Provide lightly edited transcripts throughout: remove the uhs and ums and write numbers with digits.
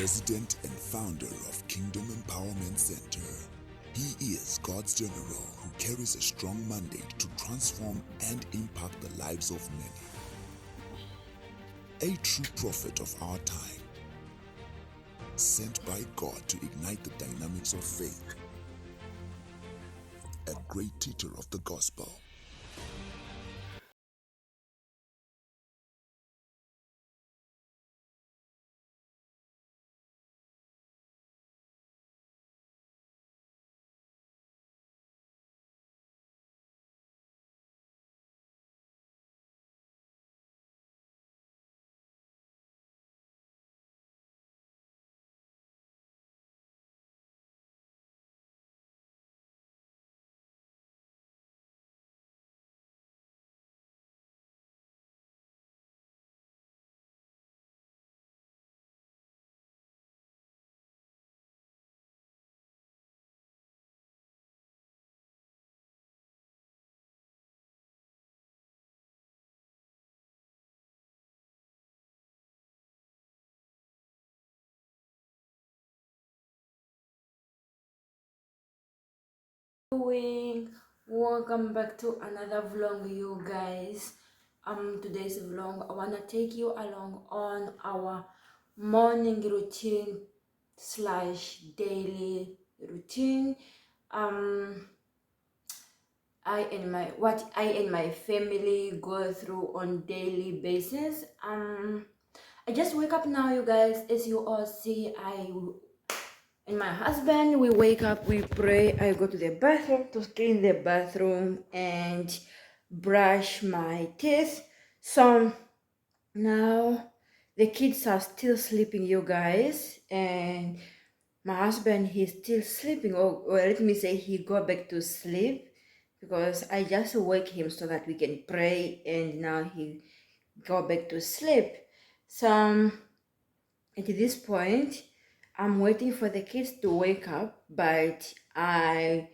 President and founder of Kingdom Empowerment Center. He is God's general who carries a strong mandate to transform and impact the lives of many. A true prophet of our time, sent by God to ignite the dynamics of faith. A great teacher of the gospel. Welcome back to another vlog, you guys. Today's vlog, I want to take you along on our morning routine slash daily routine. What I and my family go through on daily basis. I just wake up now, you guys. As you all see, I and my husband, we wake up, we pray, I go to the bathroom to clean the bathroom and brush my teeth. So now the kids are still sleeping, you guys, and my husband, he's still sleeping, or let me say he go back to sleep, because I just wake him so that we can pray, and now he go back to sleep. So at this point, I'm waiting for the kids to wake up, but I'm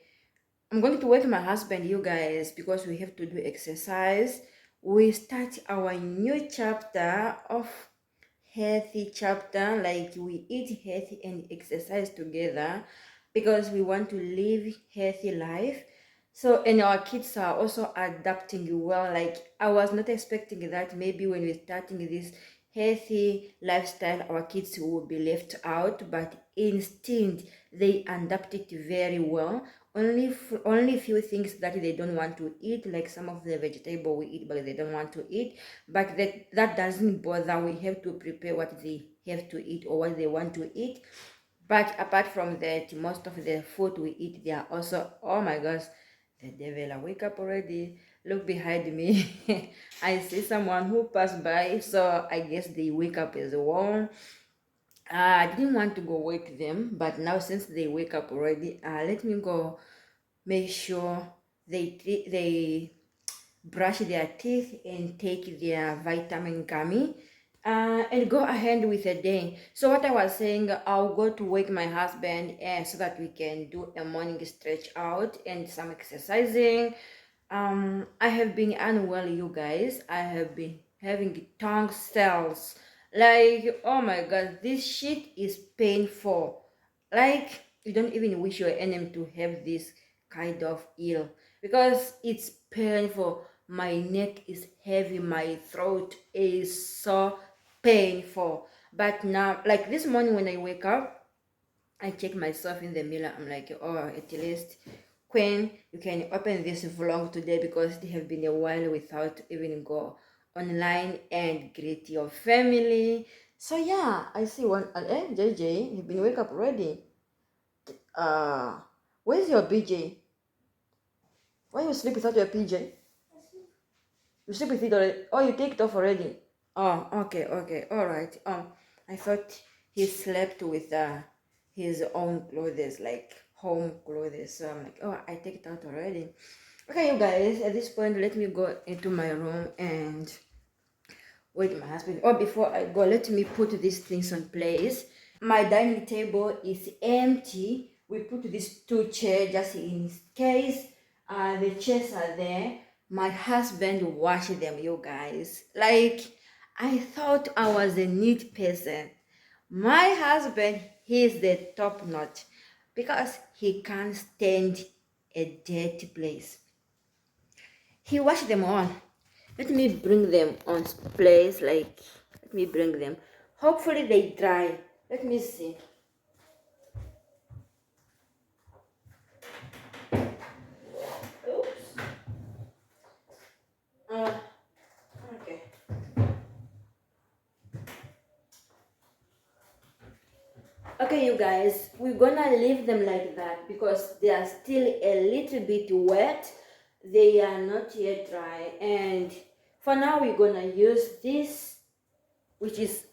going to wake my husband, you guys, because we have to do exercise. We start our new chapter of healthy chapter, like we eat healthy and exercise together, because we want to live healthy life. So, and our kids are also adapting well. Like, I was not expecting that maybe when we're starting this healthy lifestyle, our kids will be left out, but instead they adapt it very well. Only few things that they don't want to eat, like some of the vegetable we eat but they don't want to eat, but that doesn't bother. We have to prepare what they have to eat or what they want to eat. But apart from that, most of the food we eat, they are also, oh my gosh, the devil, I wake up already. Look behind me. I see someone who passed by, so I guess they wake up as well. I didn't want to go wake them, but now since they wake up already, let me go make sure they brush their teeth and take their vitamin gummy, and go ahead with the day. So what I was saying, I'll go to wake my husband, so that we can do a morning stretch out and some exercising. I have been unwell, you guys. I have been having tongue cells. Like, oh my god, this shit is painful. Like, you don't even wish your enemy to have this kind of ill, because it's painful. My neck is heavy, my throat is so painful. But now, like this morning when I wake up, I check myself in the mirror. I'm like, oh, at least, Queen, you can open this vlog today, because they have been a while without even go online and greet your family. So yeah, I see one. JJ, you've been wake up already. Where's your BJ? Why you sleep without your PJ? You sleep with it already? Oh, you take it off already? Oh, okay, all right. I thought he slept with his own clothes, like home clothes. So I'm like, oh, I take it out already. Okay, you guys. At this point, let me go into my room and wait my husband. Oh, before I go, let me put these things on place. My dining table is empty. We put these two chairs just in case. The chairs are there. My husband washed them, you guys. Like, I thought I was a neat person, My husband, he's the top notch because he can't stand a dirty place. He washed them all. Let me bring them on place, like, let me bring them. Hopefully they dry. Let me see. Oops. Okay. Okay, you guys, we're gonna leave them like that because they are still a little bit wet. They are not yet dry, and for now we're gonna use this, which is,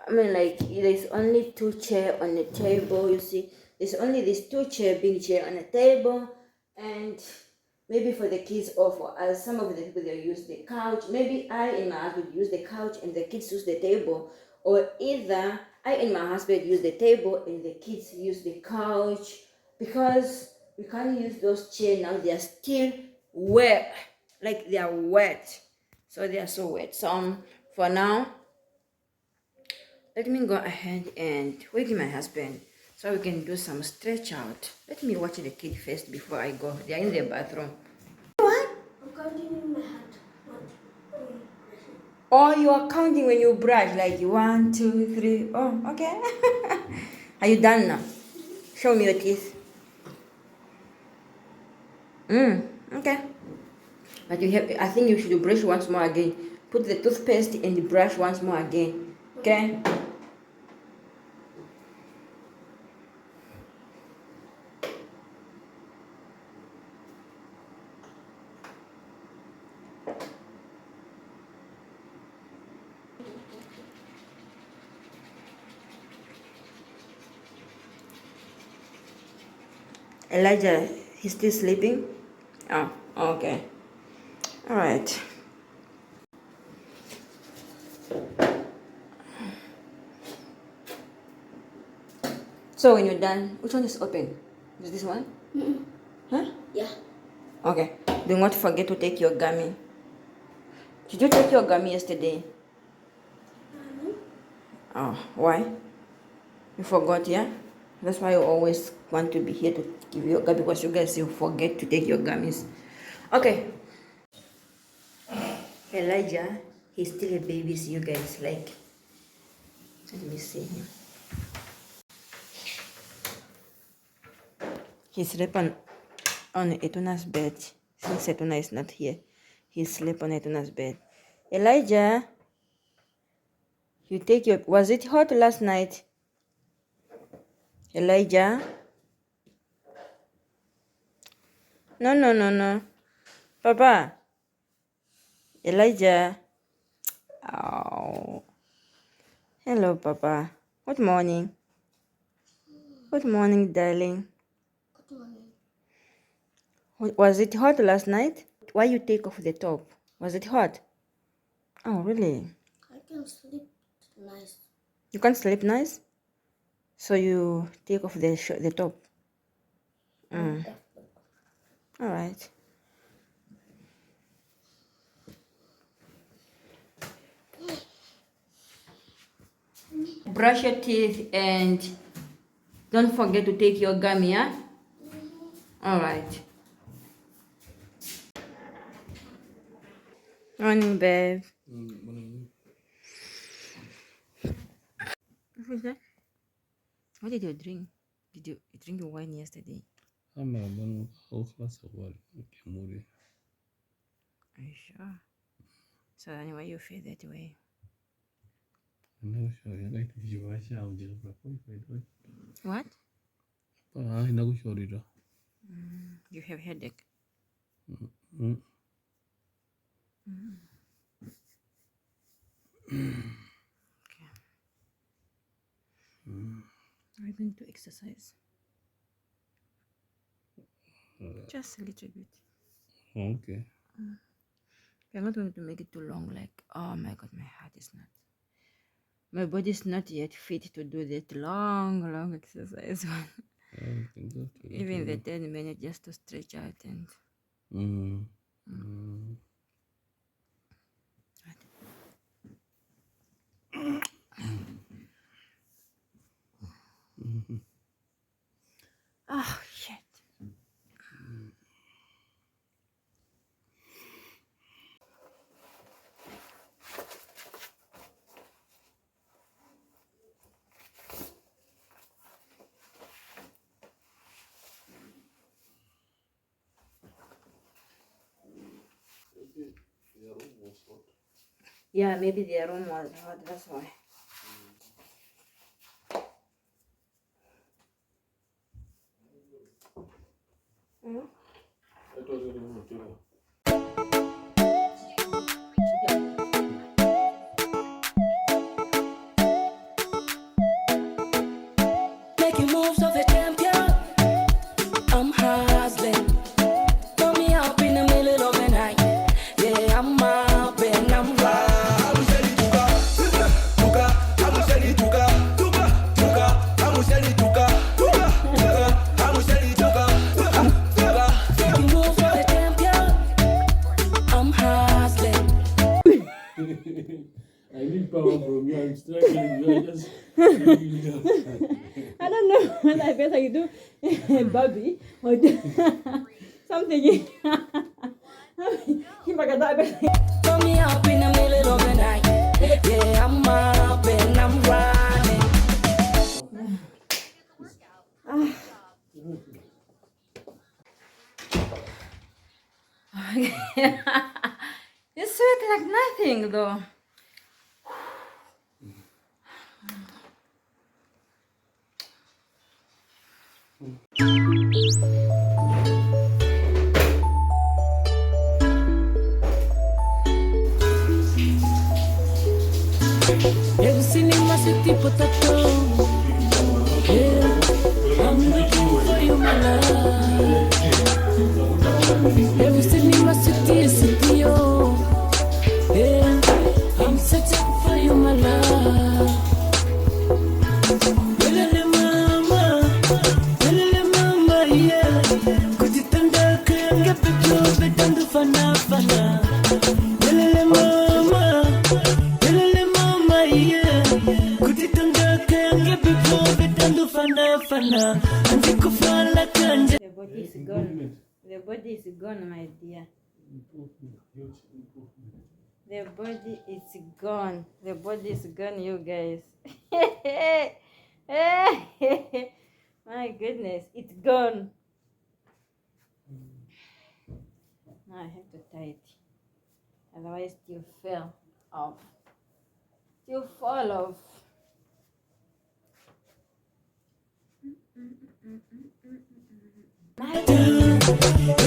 I mean, like, there's only two chair on the table. You see, there's only this two chair, big chair on the table, and maybe for the kids or for us, some of the people they use the couch. Maybe I and my husband use the couch and the kids use the table, or either I and my husband use the table and the kids use the couch, because we can't use those chairs now. They are still wet, like they are wet, so they are so wet. So for now, let me go ahead and wake my husband so we can do some stretch out. Let me watch the kid first before I go. They are in the bathroom. What? I'm counting in my hand, not doing Oh, you are counting when you brush, like 1, 2, 3. Oh, okay. Are you done now? Show me your teeth. Okay. But you have, I think you should brush once more again. Put the toothpaste and the brush once more again. Okay? Elijah, he's still sleeping? Oh, okay. All right. So when you're done, which one is open? Is this one? Huh? Yeah. Okay. Do not forget to take your gummy. Did you take your gummy yesterday? Oh, why? You forgot, yeah? That's why you always want to be here to give you a gummy, because you guys you forget to take your gummies. Okay. Elijah, he's still a baby, so you guys like. Let me see him. He slept on Etuna's bed. Since Etuna is not here, he slept on Etuna's bed. Elijah, you take your. Was it hot last night? Elijah? No, no, no, no. Papa. Elijah. Oh. Hello, Papa. Good morning. Good morning, darling. Good morning. Was it hot last night? Why you take off the top? Was it hot? Oh, really? I can sleep nice. You can't sleep nice? So you take off the top. All right. Brush your teeth and don't forget to take your gummy, yeah? All right. Morning, babe. What is that? What did you drink? Did you drink wine yesterday? Ama bana halkası var kemuri. Are you sure? So anyway, you feel that way. Ano siya like jiwa siya ujira pa koi koi. What? Pa ina ko shorira. You have headache. Mm. Okay. Are you going to exercise? Just a little bit. Okay. We're not going to make it too long, like, oh my god, my heart is not. My body is not yet fit to do that long exercise. Even the 10 minutes just to stretch out and. Yeah, maybe their room was hot, that's why. Making moves of a champion. I'm hustling. Throw me up in the middle of the night. Yeah, I'm up and I'm right. Making moves of a champion. I'm hustling. I need power from you. I'm struggling. You are just giving it up. I don't know what I better you do, Bobby, or do something. Throw me up in the middle of the night. Yeah, I'm up and I'm running. You sweat like nothing, though. Have you seen my city potato? Yeah, I'm looking for you, my love. Have you seen my city, oh? Yeah, I'm searching for you, my love. Lele mama, yeah. Kujitanda kanga pecho betandu fana fana. Lele mama, yeah. Kujitanda kanga pecho betandu fana fana. Andikufala kanja. The body is gone. The body is gone, my dear. The body is gone. The body is gone, you guys. My goodness, it's gone. Now I have to tie it. Otherwise, you fell off. You fall off.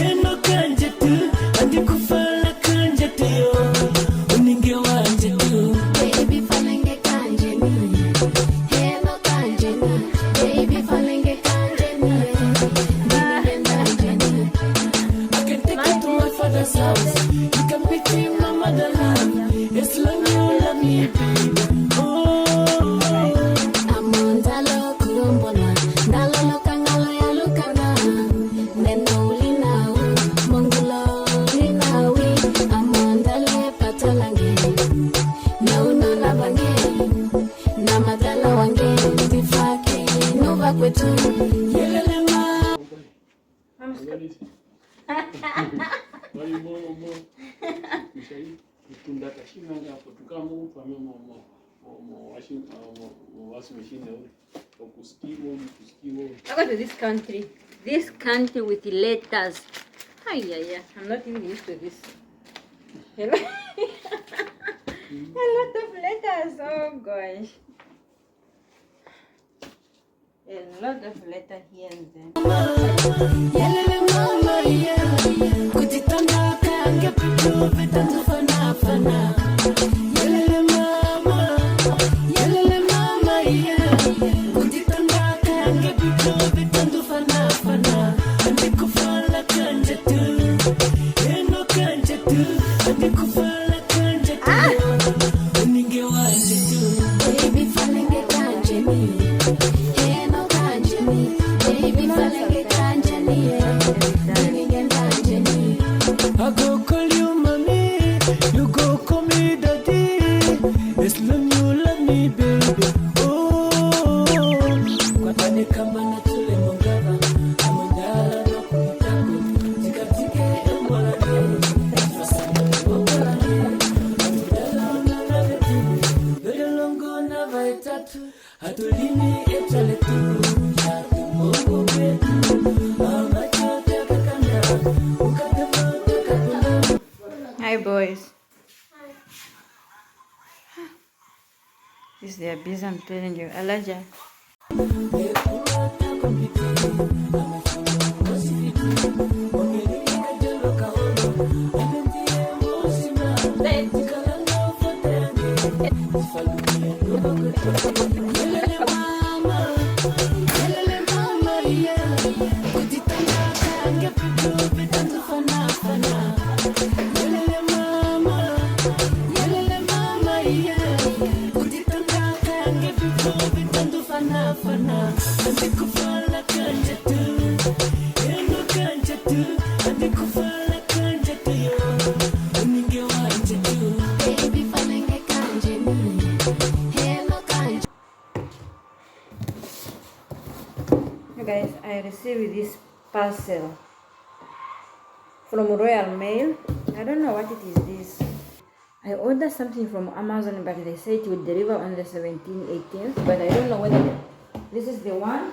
Eno kanje tu, andikufala kanje tu yo. Uninge wanje tu. Baby falenge kanje ni, hema kanje ni. Baby falenge kanje ni, baby kanje ni. I can take you to my father's house. You can pick me my motherland. As long as you love me, baby. Oh, Amondalo kurombona, ndalo kangalo ya lukanga. Neno linau, mongulo linawi. Amondale patalange, nauno labange. Namadala wange, tifake, nova kwetu. yelele ma. Wali mo mshai kutunda kashina ngapo tukamo kwa mo washing machine ule okuskiwo. I go to this country. This country with the letters. Yeah. I'm not even used to this. A lot of letters. Oh gosh. A lot of letters here and there. Yelele mama, yeah. Kujitanda kange pecho betandu fana fana. Yelele mama, yeah. Kujitanda kange pecho betandu fana fana. Andikufala kanje tu, eno kanje tu. Andikufala kanje tu, uninge wanje tu. Baby falenge kanje ni, hema kanje ni. Baby falenge kanje ni, baby kanje ni. I go call you mommy, you go call me daddy. As long you love me, baby. Oh, kwa tani kama na tule mongava, amondala no kumitabu. Tikatike embola ne, fasana mbola ne. Amondala na vetu, vele longo na vaitatu. Hatulini etale tu, shatu mongo betu. Mama chote kakanda, ukatema kakunda. Hi boys. This they are busy, I'm telling you. Elijah. You guys, I received this parcel from Royal Mail. I don't know what it is this. I ordered something from Amazon, but they say it will deliver on the 17th, 18th, but I don't know whether this is the one.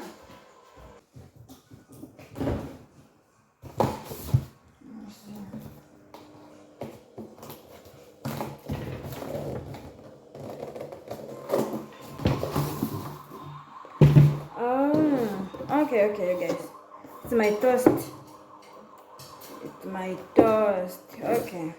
Oh, okay, you guys. It's my toast. It's my toast. Okay.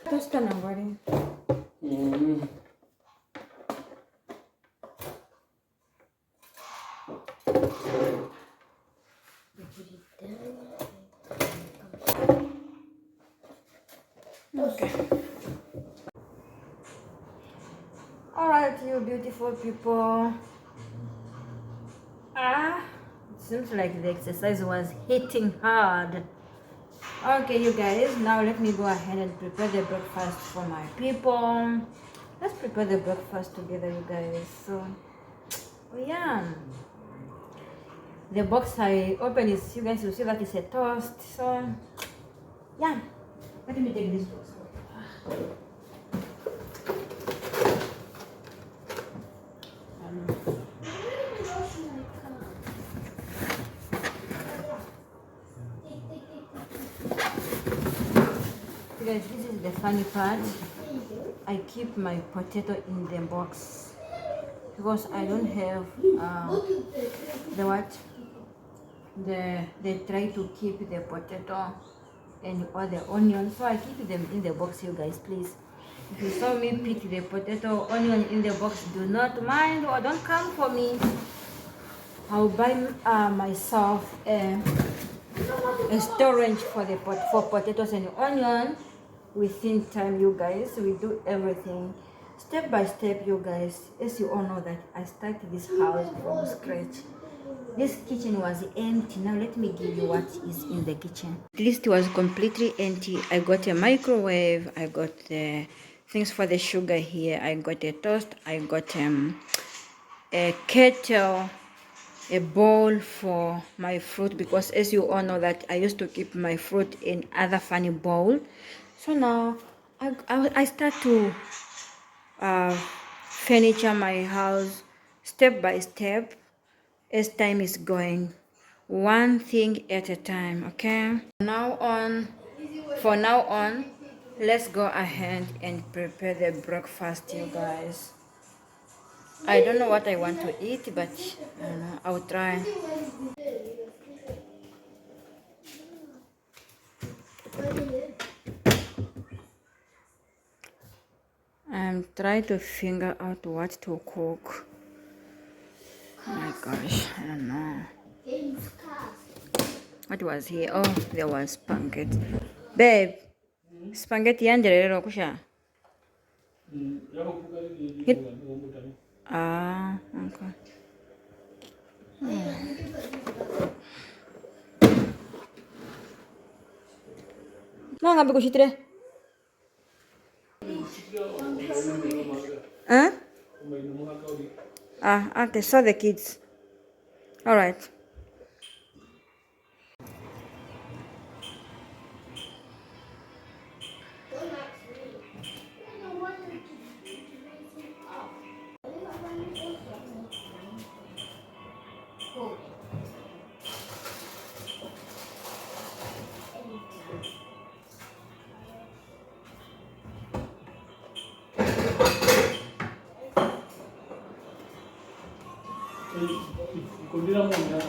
Toast na ngori. Okay. Alright, you beautiful people. It seems like the exercise was hitting hard. Okay, you guys, now let me go ahead and prepare the breakfast for my people. Let's prepare the breakfast together, you guys. So, yeah. The box I open is, you guys will see that it's a toast. So, yeah. Let me take this box. Guys, this is the funny part. I keep my potato in the box because I don't have they try to keep the potato and all the onions, so I keep them in the box. You guys, please, if you saw me pick the potato onion in the box, do not mind or don't come for me. I'll buy myself a storage for potatoes and onion. Within time, you guys, we do everything step by step, you guys. As you all know that I started this house from scratch. This kitchen was empty. Now let me give you what is in the kitchen. This was completely empty. I got a microwave, I got the things for the sugar here, I got a toast, I got a kettle, a bowl for my fruit, because as you all know that I used to keep my fruit in other funny bowl. So now I start to furniture my house step by step as time is going, one thing at a time. Okay, for now on, let's go ahead and prepare the breakfast, you guys. I don't know what I want to eat, but I'll try. I'm trying to figure out what to cook. Oh my gosh, I don't know. What was here? Oh, there was spaghetti. Babe, spaghetti yanjere kusha. Ah, okay. No, ngabe kushitire. Huh? Okay, so the kids. All right. Kundila mo na.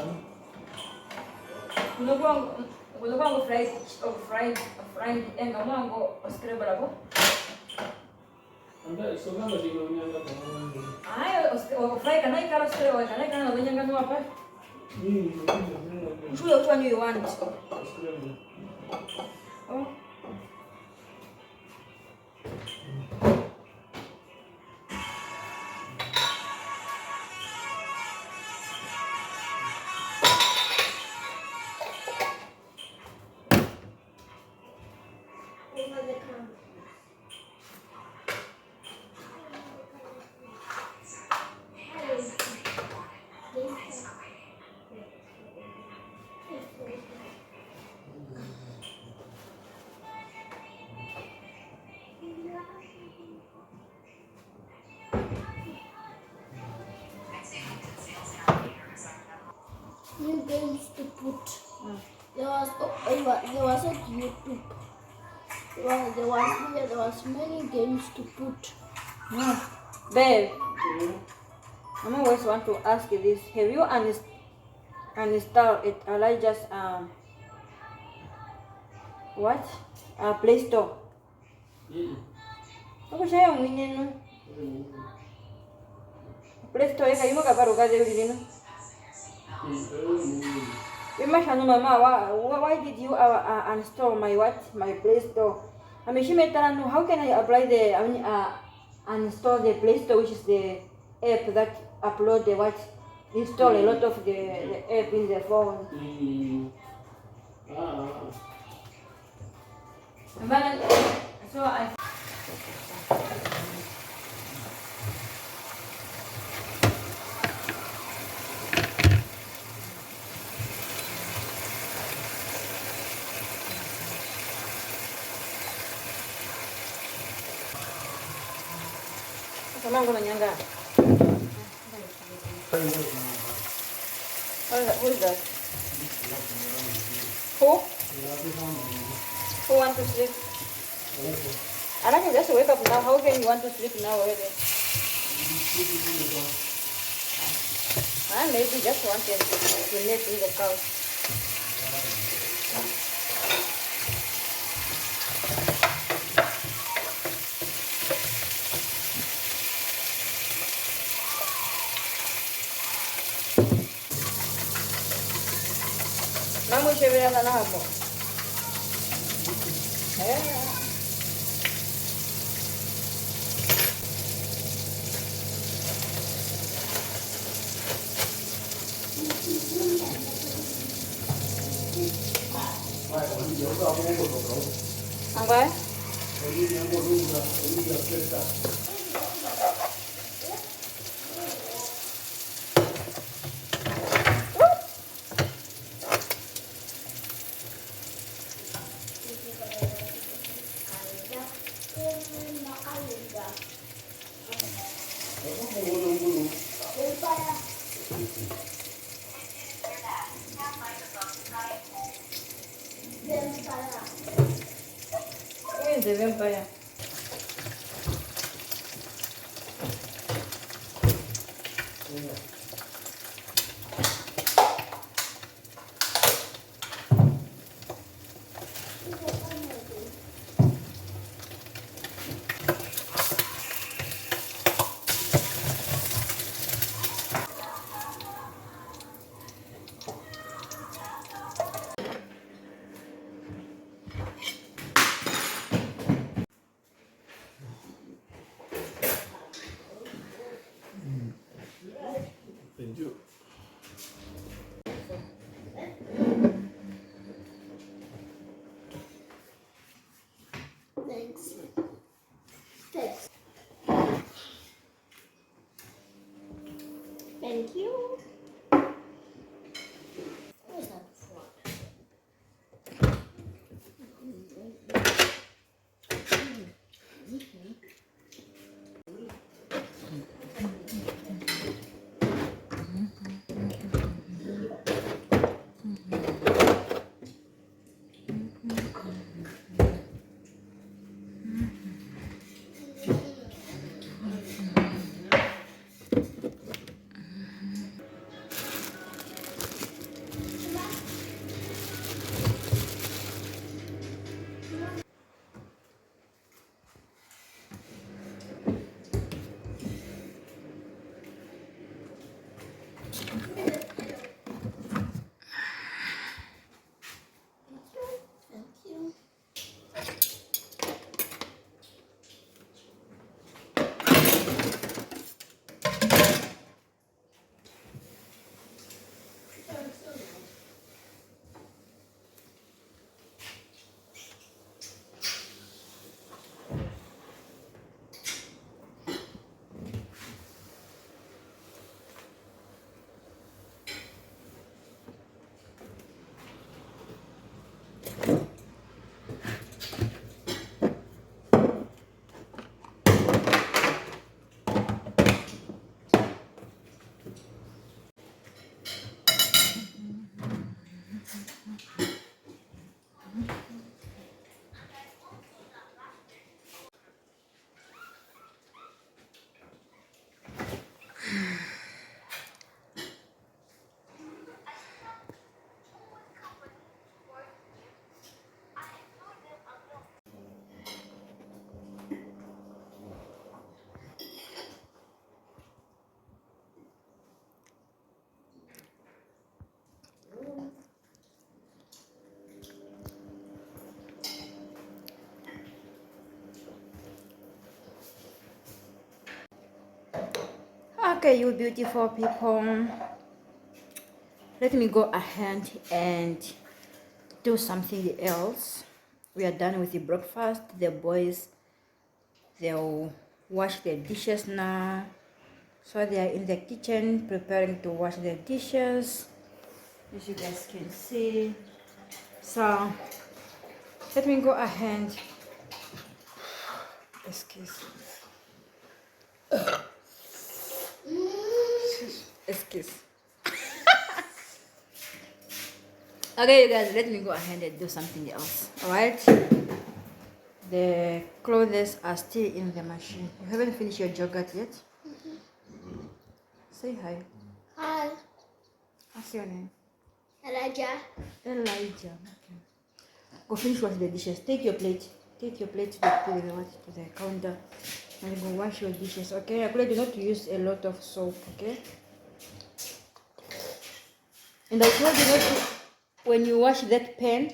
Kuno kwangu fried enga mwangu oscrable hapo. Anda songa madigo nyanga kwa. Ayo fry kana ikala scrable kana nyanga no hapa. Choose which one you want. Oh. New games to put. There was at YouTube. There was many games to put. Babe, I always want to ask you this. Have you uninstalled it? I just what? Play Store. Ako siya yung winnin no? Play Store kayo makaparuga din din no? Mama, why did you uninstall my Play Store? I mean, she made no. How can I apply the uninstall the Play Store, which is the app that upload the install a lot of the app in the phone. So I. Sama guna nyangga. Who is that? Who? Who want to sleep? I can just wake up now. How can you want to sleep now already? I maybe just wanted to nap in the couch. Namu siya na hamo. Angkai? Who is the vampire? Thanks. Thanks. Thank you. Where's that for? Okay, you beautiful people. Let me go ahead and do something else. We are done with the breakfast. The boys, they'll wash their dishes now. So they are in the kitchen preparing to wash their dishes, as you guys can see. So let me go ahead. Excuse. Excuse. Okay, you guys, let me go ahead and do something else. Alright? The clothes are still in the machine. You haven't finished your yogurt yet? Say hi. Hi, What's your name? Elijah. Elijah. Okay. Go finish washing the dishes. Take your plate. Take your plate to the counter and go wash your dishes. Okay? I do not use a lot of soap. Okay? And I told you not to, when you wash that pan,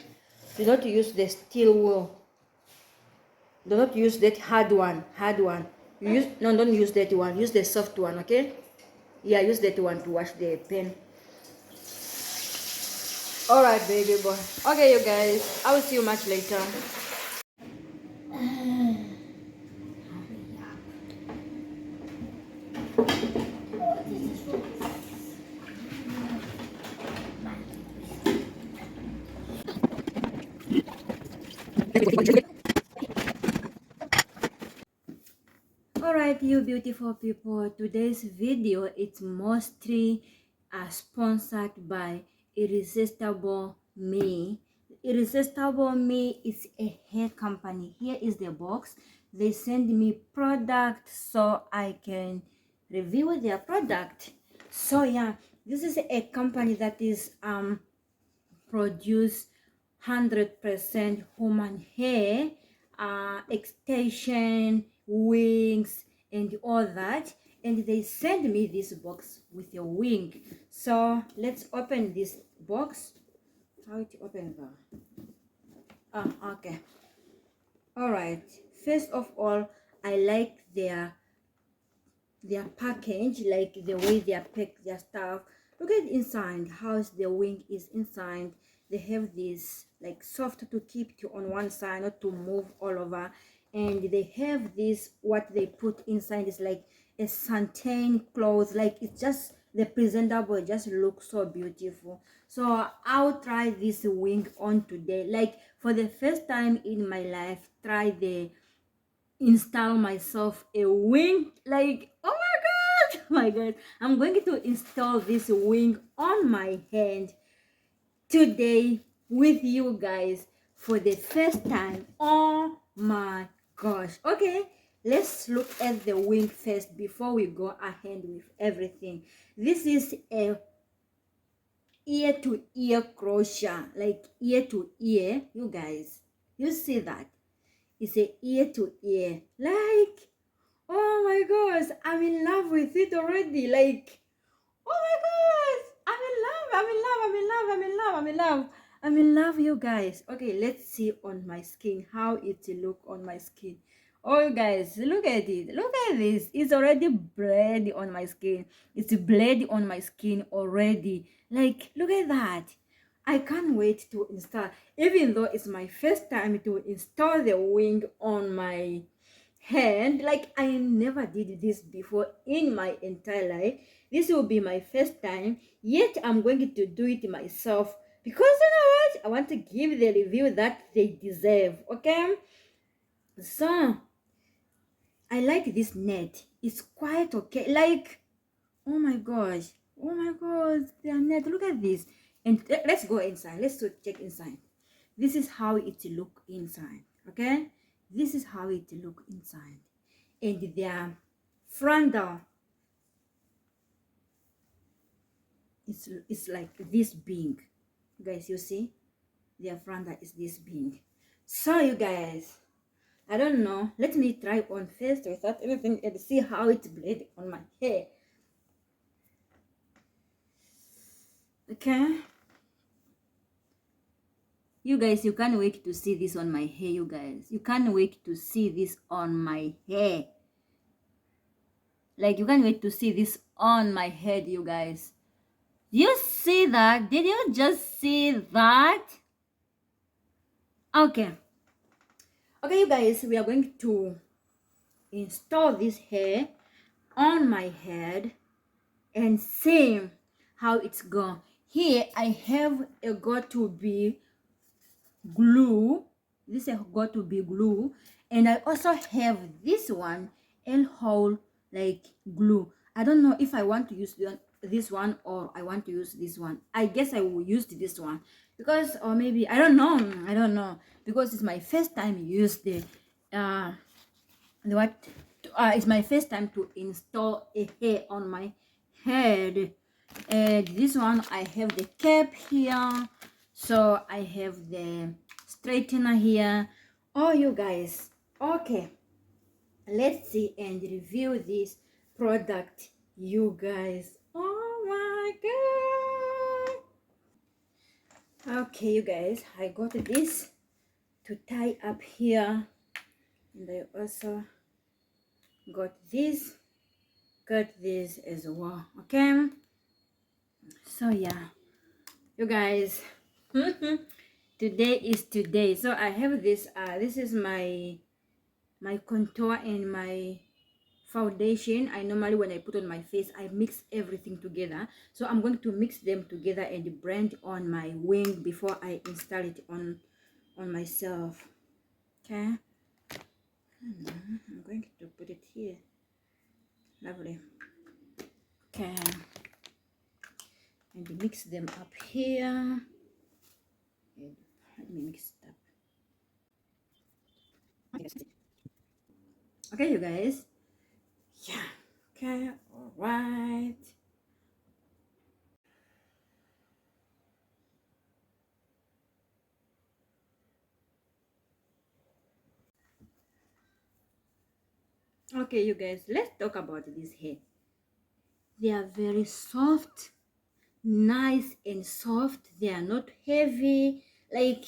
do not use the steel wool. Do not use that hard one. Don't use that one. Use the soft one, okay? Yeah, use that one to wash the pan. Alright, baby boy. Okay, you guys. I will see you much later. Alright, you beautiful people, today's video is mostly sponsored by Irresistible Me. Irresistible Me is a hair company. Here is the box. They send me product so I can review their product. So yeah, this is a company that is produce 100% human hair, extension, wings, and all that. And they send me this box with a wing. So let's open this box. How to open that? Okay. All right. First of all, I like their package, like the way they pack their stuff. Look at inside how the wing is inside. They have this like soft to keep you on one side, not to move all over. And they have this, what they put inside is like a satin cloth, like it's just the presentable, it just looks so beautiful. So I'll try this wing on today, like for the first time in my life. Try the install myself a wing, like oh my god, oh my god, I'm going to install this wing on my hand today with you guys for the first time. Oh my gosh. Okay, let's look at the wing first before we go ahead with everything. This is a ear to ear crochet, like ear to ear. You guys, you see that? It's a ear to ear, like oh my gosh, I'm in love with it already. Like Oh my gosh! I'm in love. I'm in love. I'm in love. I'm in love. I'm in love. I'm in love, you guys. Okay, let's see on my skin how it look on my skin. Oh, you guys, look at it. Look at this. It's already bled on my skin. It's bled on my skin already. Like, look at that. I can't wait to install. Even though it's my first time to install the wing on my hand, like I never did this before in my entire life. This will be my first time, yet I'm going to do it myself because you know what, I want to give the review that they deserve. Okay, so I like this net. It's quite okay. Like, oh my gosh, oh my god, the net, look at this. And let's go inside, let's check inside. This is how it look inside. Okay, this is how it look inside. And their frontal is like this big. Guys, you see, their frontal is this big. So you guys, I don't know, let me try on first without anything and see how it bled on my hair. Okay, you guys, you can't wait to see this on my hair. You guys, you can't wait to see this on my hair. Like, you can't wait to see this on my head, you guys. You see that? Did you just see that? Okay, you guys, we are going to install this hair on my head and see how it's gone. Here I have a got to be glue. This has got to be glue, and I also have this one L hole like glue. I don't know if I want to use this one or I want to use this one. I guess I will use this one because, or maybe I don't know because it's my first time use the what it's my first time to install a hair on my head. And this one I have the cap here, so I have the straightener here. Oh, you guys, okay, let's see and review this product, you guys. Oh my god. Okay, you guys, I got this to tie up here, and I also got this as well. Okay, so yeah, you guys, today is today. So I have this this is my contour and my foundation. I normally, when I put on my face, I mix everything together, so I'm going to mix them together and blend on my wing before I install it on myself. Okay, I'm going to put it here. Lovely. Okay, and mix them up here. And let me mix it up. Okay, you guys. Yeah. Okay, all right. Okay, you guys, let's talk about this hair. They are very soft, nice and soft. They are not heavy. Like,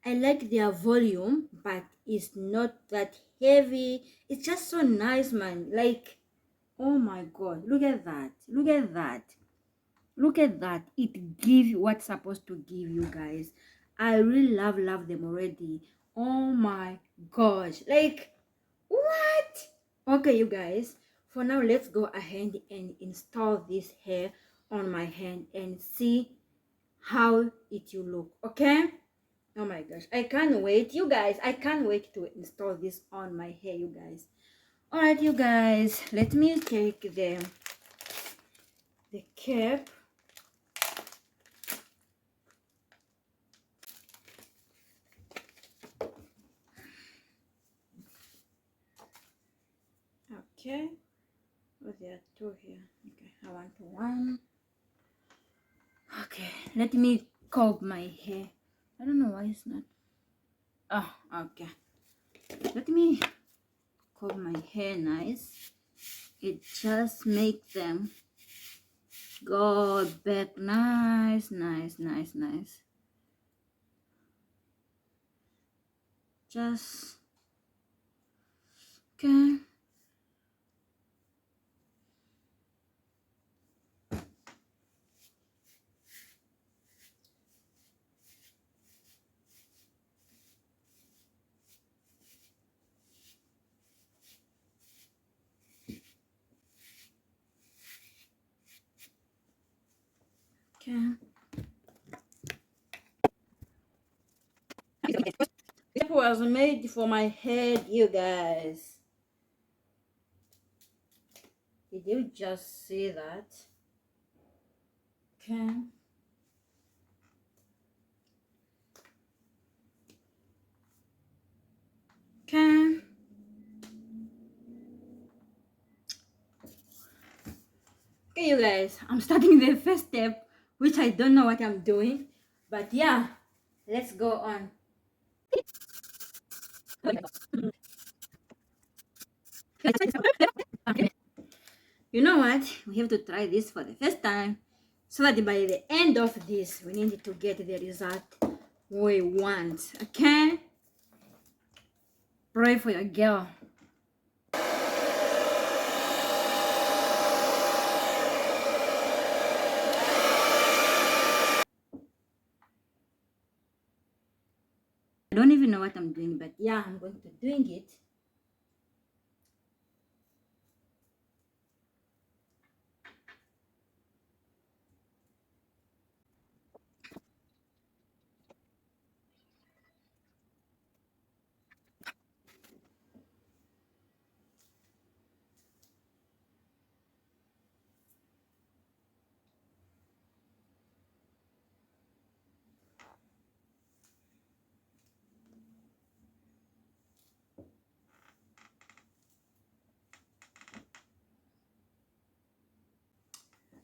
I like their volume, but it's not that heavy. It's just so nice, man. Like, oh my god, look at that, look at that, look at that. It gives what's supposed to give, you guys. I really love them already. Oh my gosh, like, what? Okay, you guys, for now, let's go ahead and install this hair on my hand and see how it will look. Okay, oh my gosh, I can't wait, you guys. I can't wait to install this on my hair, you guys. All right, you guys, let me take the cap. Okay, oh, there are two here. Okay, I want one. Okay, let me comb my hair. I don't know why it's not. Oh, okay, let me comb my hair nice. It just make them Go back. Nice, nice, nice, nice. Just okay. Okay. It was made for my head, you guys. Did you just see that? Okay. Okay. Okay, you guys. I'm starting the first step, which I don't know what I'm doing. But yeah, let's go on. You know what? We have to try this for the first time so that by the end of this, we need to get the result we want. Okay? Pray for your girl. I don't even know what I'm doing, but yeah, I'm going to doing it.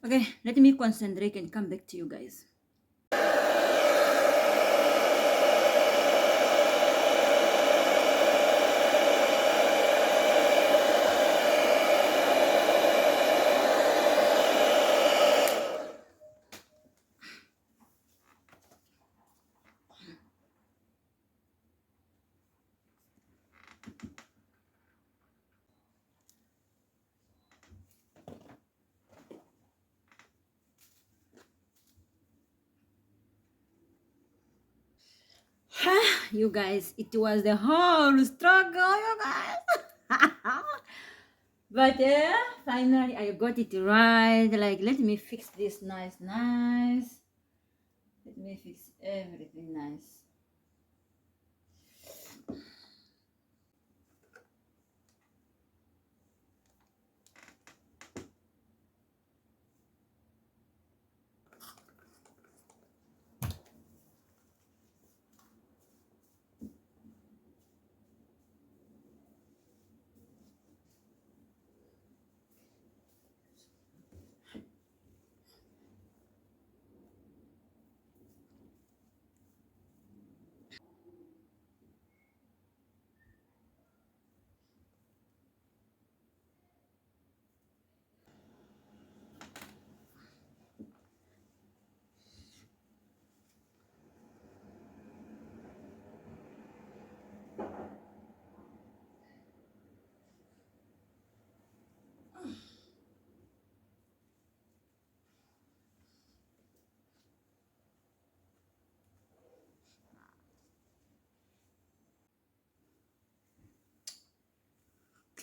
Okay, let me concentrate and come back to you guys. You guys, it was the whole struggle, you guys. But yeah, finally I got it right. Like, let me fix this nice. Let me fix everything nice.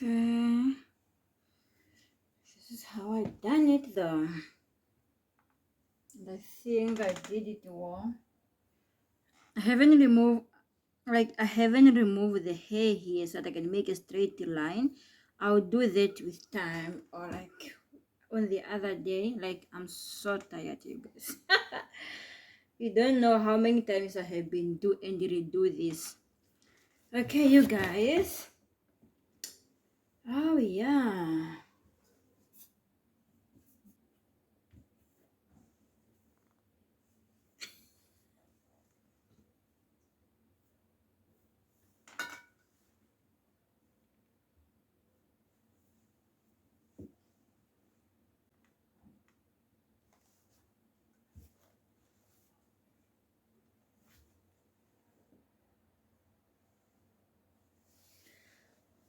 Okay. This is how I done it though. And I think I did it well. I haven't removed the hair here so that I can make a straight line. I'll do that with time, or like on the other day. Like, I'm so tired, you guys. You don't know how many times I have been do and redo this. Okay, you guys. Oh yeah.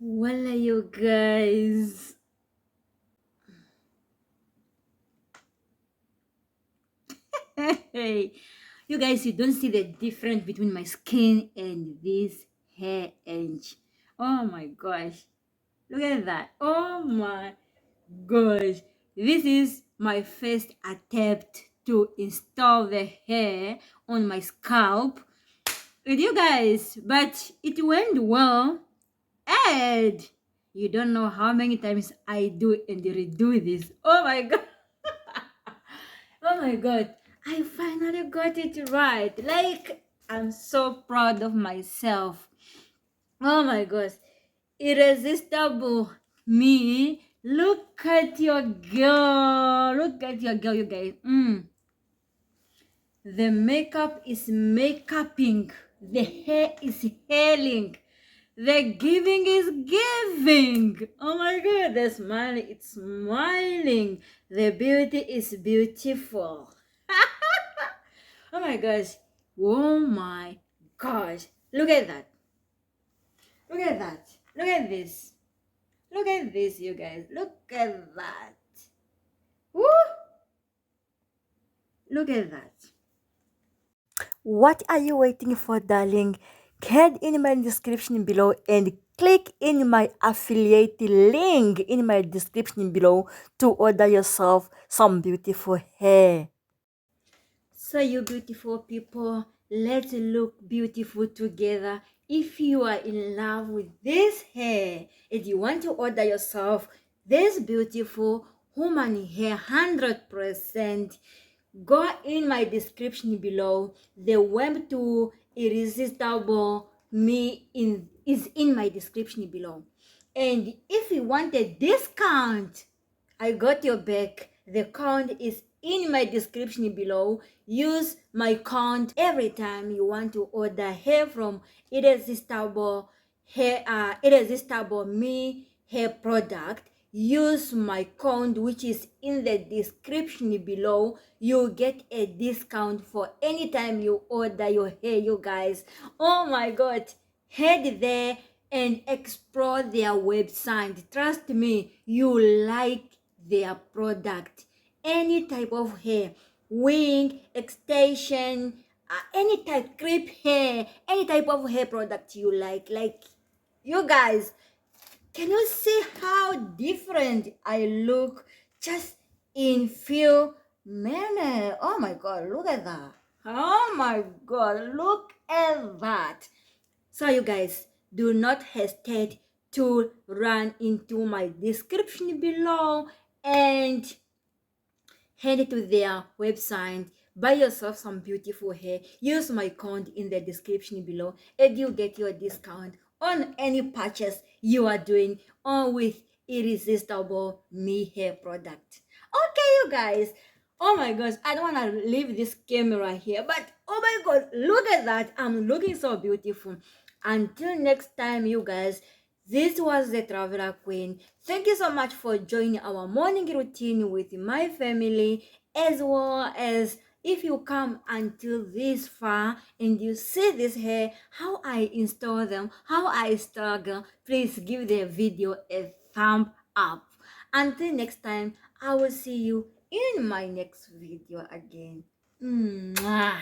Voila, you guys. Hey, you guys, you don't see the difference between my skin and this hair edge. Oh my gosh. Look at that. Oh my gosh. This is my first attempt to install the hair on my scalp with you guys, but it went well. And you don't know how many times I do and redo this. Oh my god. Oh my god. I finally got it right. Like, I'm so proud of myself. Oh my gosh. Irresistible me. Look at your girl. Look at your girl, you guys. The makeup is makeuping. The hair is hailing. The giving is giving. Oh my god, the smiling, it's smiling. The beauty is beautiful. Oh my gosh. Oh my gosh. Look at that. Look at that. Look at this. Look at this, you guys. Look at that. Woo! Look at that. What are you waiting for, darling? Head in my description below and click in my affiliate link in my description below to order yourself some beautiful hair. So you beautiful people, let's look beautiful together. If you are in love with this hair and you want to order yourself this beautiful human hair 100%, go in my description below. The web to irresistible me is in my description below. And if you want a discount, I got your back. The code is in my description below. Use my code every time you want to order hair from irresistible me hair product. Use my code which is in the description below. You get a discount for any time you order your hair, you guys. Oh my god, head there and explore their website. Trust me, you like their product. Any type of hair, wing, extension, any type, creep hair, any type of hair product you like you guys, can you see how different I look just in few minutes? Oh my god, look at that. Oh my god, look at that. So you guys, do not hesitate to run into my description below and head to their website, buy yourself some beautiful hair, use my code in the description below, and you get your discount on any purchase you are doing on with irresistible me hair product. Okay, you guys. Oh my gosh, I don't want to leave this camera here, but oh my god, look at that. I'm looking so beautiful. Until next time, you guys, this was the Traveler Queen. Thank you so much for joining our morning routine with my family, as well as if you come until this far and you see this hair, how I install them, how I struggle, please give the video a thumb up. Until next time, I will see you in my next video again. Mwah.